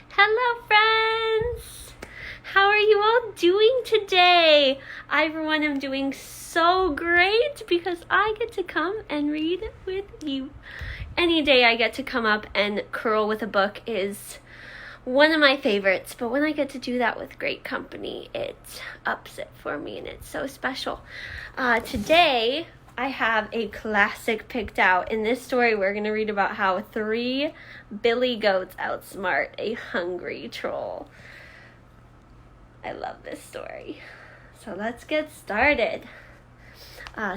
Hello friends! How are you all doing today? I for one am doing so great because I get to come and read with you. Any day I get to come up and curl with a book is one of my favorites, but when I get to do that with great company, it ups it for me and it's so special. Today I have a classic picked out. In this story, we're going to read about how 3 billy goats outsmart a hungry troll. I love this story. So let's get started.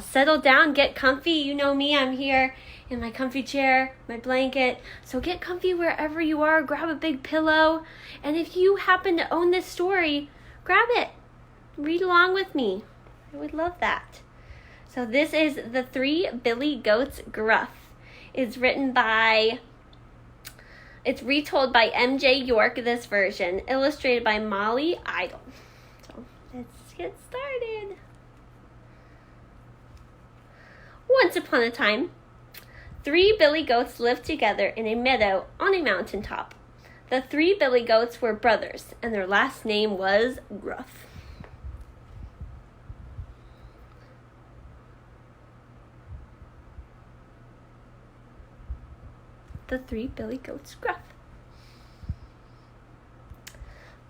Settle down, get comfy. You know me, I'm here in my comfy chair, my blanket. So get comfy wherever you are. Grab a big pillow. And if you happen to own this story, grab it. Read along with me. I would love that. So this is The 3 Billy Goats Gruff. It's retold by M.J. York, this version, illustrated by Molly Idle. So let's get started. Once upon a time, 3 billy goats lived together in a meadow on a mountaintop. The 3 billy goats were brothers, and their last name was Gruff. The 3 billy goats Gruff.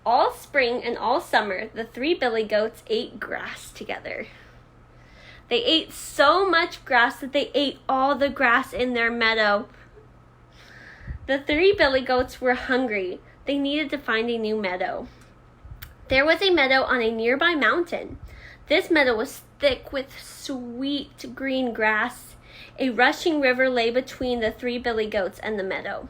All spring and all summer, the 3 billy goats ate grass together. They ate so much grass that they ate all the grass in their meadow. The 3 billy goats were hungry. They needed to find a new meadow. There was a meadow on a nearby mountain. This meadow was thick with sweet green grass. A rushing river lay between the 3 billy goats and the meadow.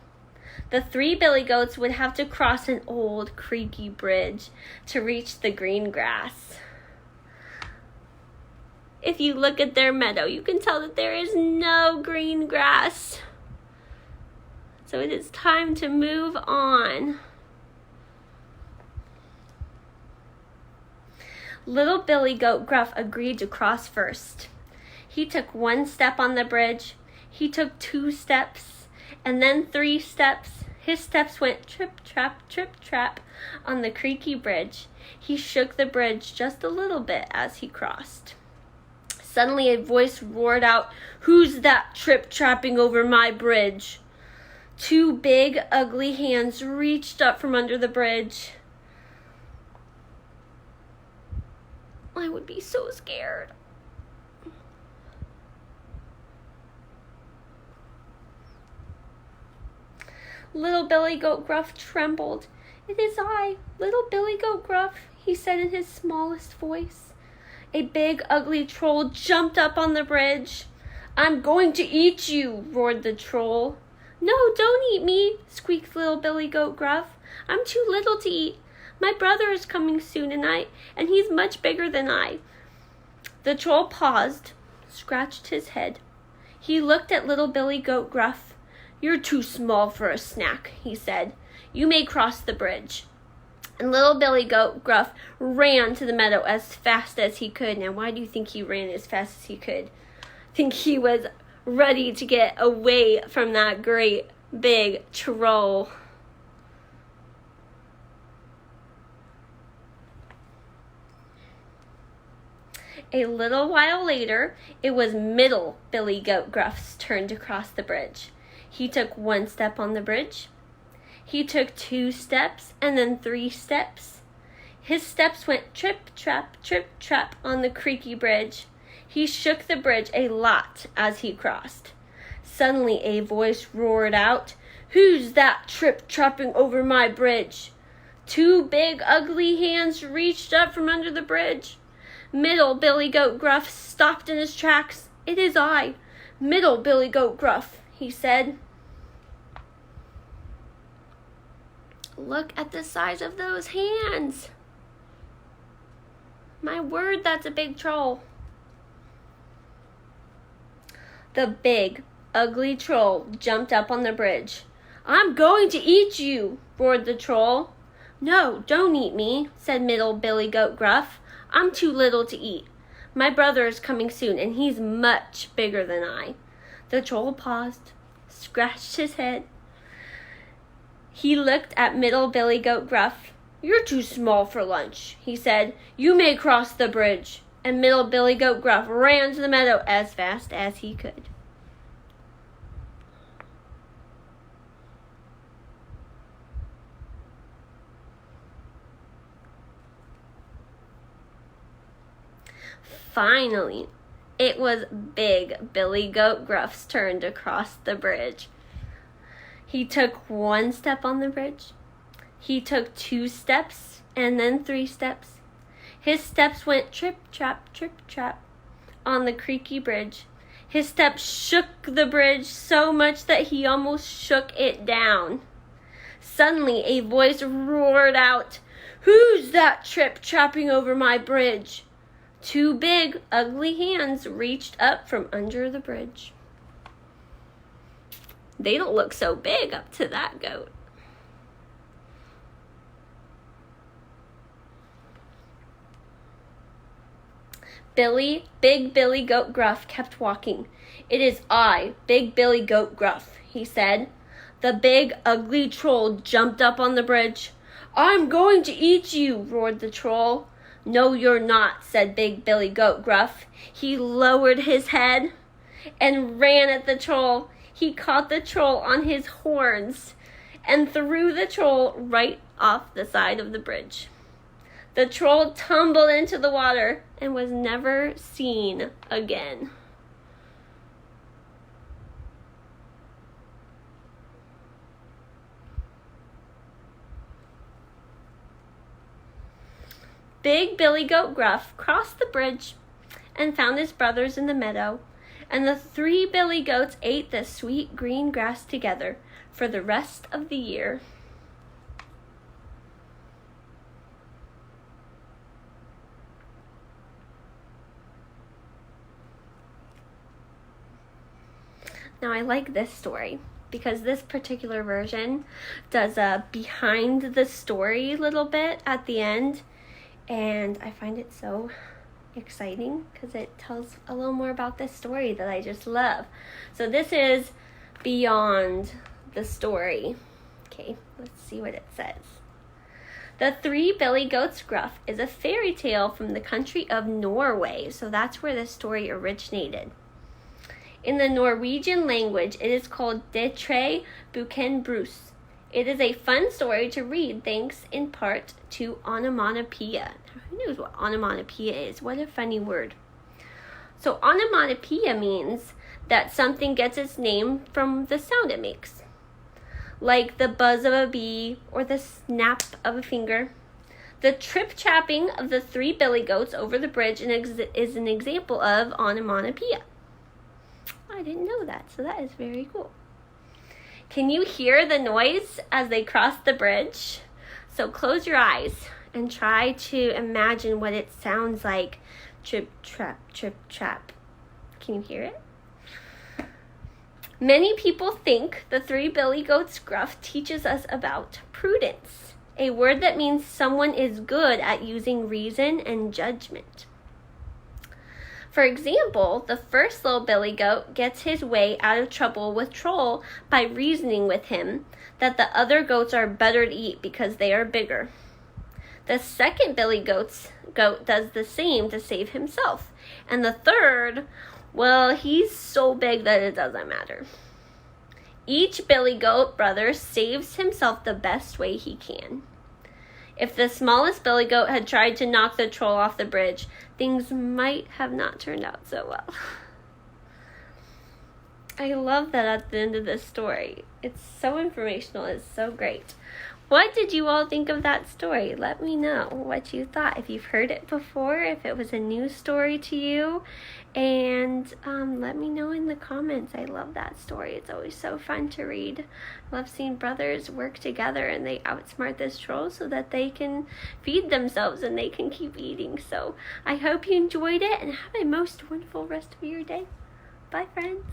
The 3 billy goats would have to cross an old, creaky bridge to reach the green grass. If you look at their meadow, you can tell that there is no green grass. So it is time to move on. Little Billy Goat Gruff agreed to cross first. He took 1 step on the bridge, he took 2 steps, and then 3 steps. His steps went trip, trap on the creaky bridge. He shook the bridge just a little bit as he crossed. Suddenly a voice roared out, "Who's that trip-trapping over my bridge?" 2 big, ugly hands reached up from under the bridge. I would be so scared. Little Billy Goat Gruff trembled. "It is I, Little Billy Goat Gruff," he said in his smallest voice. A big, ugly troll jumped up on the bridge. "I'm going to eat you," roared the troll. "No, don't eat me," squeaked Little Billy Goat Gruff. "I'm too little to eat. My brother is coming soon, and he's much bigger than I." The troll paused, scratched his head. He looked at Little Billy Goat Gruff. "You're too small for a snack," he said. "You may cross the bridge." And Little Billy Goat Gruff ran to the meadow as fast as he could. Now, why do you think he ran as fast as he could? I think he was ready to get away from that great big troll. A little while later, it was Middle Billy Goat Gruff's turn to cross the bridge. He took 1 step on the bridge. He took 2 steps and then 3 steps. His steps went trip, trap on the creaky bridge. He shook the bridge a lot as he crossed. Suddenly a voice roared out, "Who's that trip-trapping over my bridge?" 2 big, ugly hands reached up from under the bridge. Middle Billy Goat Gruff stopped in his tracks. "It is I, Middle Billy Goat Gruff," he said. Look at the size of those hands. My word, that's a big troll. The big, ugly troll jumped up on the bridge. "I'm going to eat you," roared the troll. "No, don't eat me," said Middle Billy Goat Gruff. "I'm too little to eat. My brother is coming soon, and he's much bigger than I." The troll paused, scratched his head. He looked at middle Billy Goat Gruff. "You're too small for lunch," he said. "You may cross the bridge." And middle Billy Goat Gruff ran to the meadow as fast as he could. Finally, it was big Billy Goat Gruff's turn to cross the bridge. He took 1 step on the bridge. He took 2 steps and then 3 steps. His steps went trip, trap, on the creaky bridge. His steps shook the bridge so much that he almost shook it down. Suddenly, a voice roared out, "Who's that trip-trapping over my bridge?" 2 big, ugly hands reached up from under the bridge. They don't look so big up to that goat. Big Billy Goat Gruff kept walking. "It is I, Big Billy Goat Gruff," he said. The big, ugly troll jumped up on the bridge. "I'm going to eat you," roared the troll. "No, you're not," said Big Billy Goat Gruff. He lowered his head and ran at the troll. He caught the troll on his horns and threw the troll right off the side of the bridge. The troll tumbled into the water and was never seen again. Big Billy Goat Gruff crossed the bridge and found his brothers in the meadow, and the 3 billy goats ate the sweet green grass together for the rest of the year. Now, I like this story because this particular version does a behind the story little bit at the end, and I find it so exciting because it tells a little more about this story that I just love. So this is beyond the story. Okay, let's see what it says. The 3 Billy Goats Gruff is a fairy tale from the country of Norway, so that's where the story originated. In the Norwegian language, it is called De Tre Buken Brus. It is a fun story to read thanks in part to onomatopoeia. Who knows what onomatopoeia is? What a funny word. So onomatopoeia means that something gets its name from the sound it makes, like the buzz of a bee or the snap of a finger. The trip-trapping of the 3 billy goats over the bridge is an example of onomatopoeia. I didn't know that, so that is very cool. Can you hear the noise as they cross the bridge? So close your eyes and try to imagine what it sounds like. Trip, trap, trip, trap. Can you hear it? Many people think the 3 billy goats Gruff teaches us about prudence, a word that means someone is good at using reason and judgment. For example, the first little billy goat gets his way out of trouble with Troll by reasoning with him that the other goats are better to eat because they are bigger. The second billy goat does the same to save himself. And the third, well, he's so big that it doesn't matter. Each billy goat brother saves himself the best way he can. If the smallest billy goat had tried to knock the troll off the bridge, things might have not turned out so well. I love that at the end of this story. It's so informational. It's so great. What did you all think of that story? Let me know what you thought. If you've heard it before, if it was a new story to you, and let me know in the comments. I love that story. It's always so fun to read. I love seeing brothers work together and they outsmart this troll so that they can feed themselves and they can keep eating. So I hope you enjoyed it and have a most wonderful rest of your day. Bye, friends.